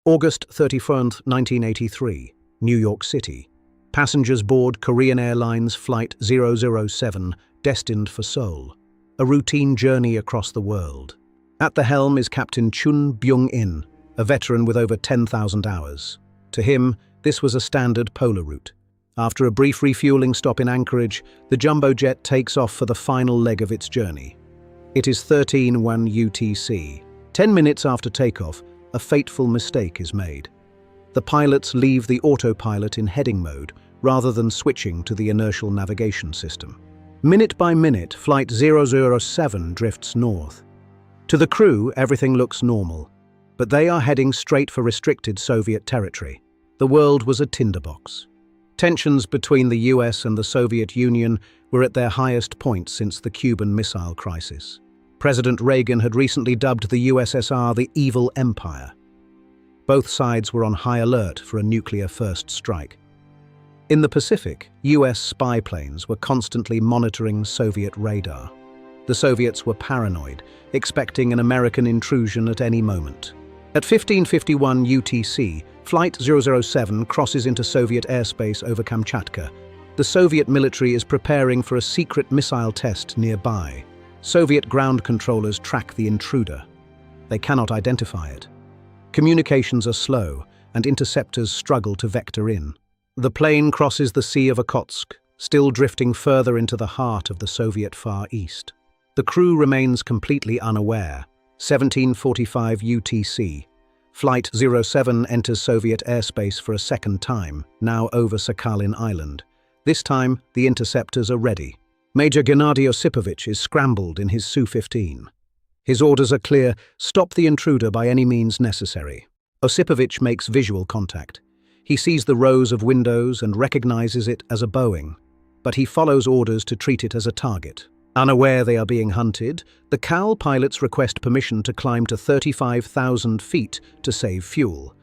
August 31, 1983, New York City. Passengers board Korean Airlines Flight 007, destined for Seoul. A routine journey across the world. At the helm is Captain Chun Byung-in, a veteran with over 10,000 hours. To him, this was a standard polar route. After a brief refueling stop in Anchorage, the jumbo jet takes off for the final leg of its journey. It is 13:01 UTC. 10 minutes after takeoff, a fateful mistake is made. The pilots leave the autopilot in heading mode rather than switching to the inertial navigation system. Minute by minute, Flight 007 drifts north. To the crew, everything looks normal, but they are heading straight for restricted Soviet territory. The world was a tinderbox. Tensions between the US and the Soviet Union were at their highest point since the Cuban Missile Crisis. President Reagan had recently dubbed the USSR the Evil Empire. Both sides were on high alert for a nuclear-first strike. In the Pacific, US spy planes were constantly monitoring Soviet radar. The Soviets were paranoid, expecting an American intrusion at any moment. At 15:51 UTC, Flight 007 crosses into Soviet airspace over Kamchatka. The Soviet military is preparing for a secret missile test nearby. Soviet ground controllers track the intruder. They cannot identify it. Communications are slow, and interceptors struggle to vector in. The plane crosses the Sea of Okhotsk, still drifting further into the heart of the Soviet Far East. The crew remains completely unaware. 17:45 UTC. Flight 07 enters Soviet airspace for a second time, now over Sakhalin Island. This time, the interceptors are ready. Major Gennady Osipovich is scrambled in his Su-15. His orders are clear: stop the intruder by any means necessary. Osipovich makes visual contact. He sees the rows of windows and recognizes it as a Boeing, but he follows orders to treat it as a target. Unaware they are being hunted, the KAL pilots request permission to climb to 35,000 feet to save fuel.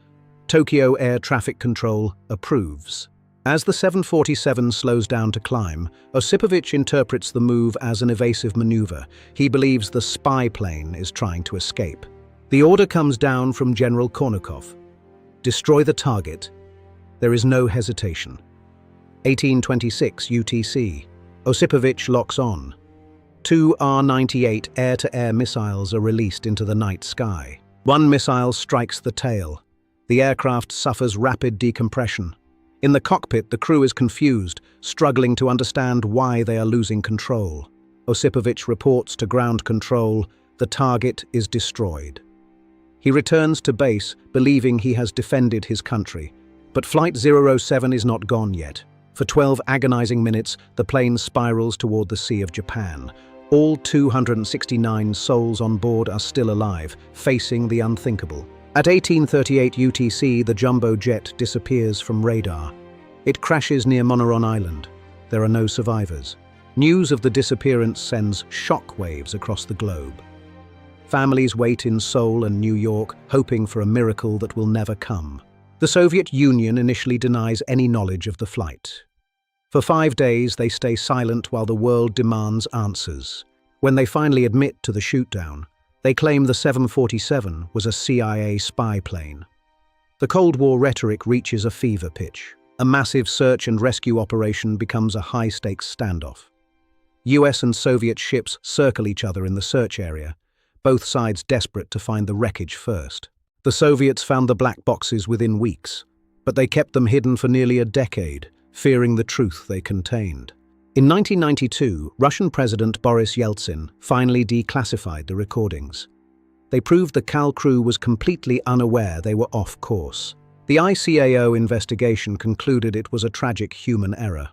Tokyo Air Traffic Control approves. As the 747 slows down to climb, Osipovich interprets the move as an evasive maneuver. He believes the spy plane is trying to escape. The order comes down from General Kornakov. Destroy the target. There is no hesitation. 18:26 UTC. Osipovich locks on. 2 R-98 air-to-air missiles are released into the night sky. One missile strikes the tail. The aircraft suffers rapid decompression. In the cockpit, the crew is confused, struggling to understand why they are losing control. Osipovich reports to ground control, the target is destroyed. He returns to base, believing he has defended his country. But Flight 007 is not gone yet. For 12 agonizing minutes, the plane spirals toward the Sea of Japan. All 269 souls on board are still alive, facing the unthinkable. At 18:38 UTC, the jumbo jet disappears from radar. It crashes near Moneron Island. There are no survivors. News of the disappearance sends shockwaves across the globe. Families wait in Seoul and New York, hoping for a miracle that will never come. The Soviet Union initially denies any knowledge of the flight. For 5 days, they stay silent while the world demands answers. When they finally admit to the shootdown, they claim the 747 was a CIA spy plane. The Cold War rhetoric reaches a fever pitch. A massive search and rescue operation becomes a high-stakes standoff. US and Soviet ships circle each other in the search area, both sides desperate to find the wreckage first. The Soviets found the black boxes within weeks, but they kept them hidden for nearly a decade, fearing the truth they contained. In 1992, Russian President Boris Yeltsin finally declassified the recordings. They proved the KAL crew was completely unaware they were off course. The ICAO investigation concluded it was a tragic human error.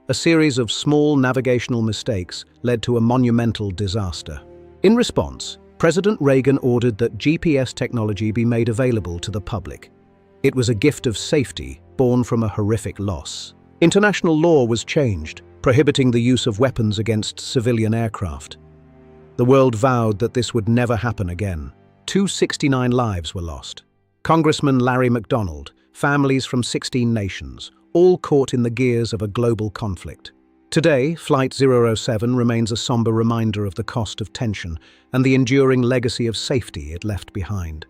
A series of small navigational mistakes led to a monumental disaster. In response, President Reagan ordered that GPS technology be made available to the public. It was a gift of safety born from a horrific loss. International law was changed, prohibiting the use of weapons against civilian aircraft. The world vowed that this would never happen again. 269 lives were lost. Congressman Larry McDonald, families from 16 nations, all caught in the gears of a global conflict. Today, Flight 007 remains a somber reminder of the cost of tension and the enduring legacy of safety it left behind.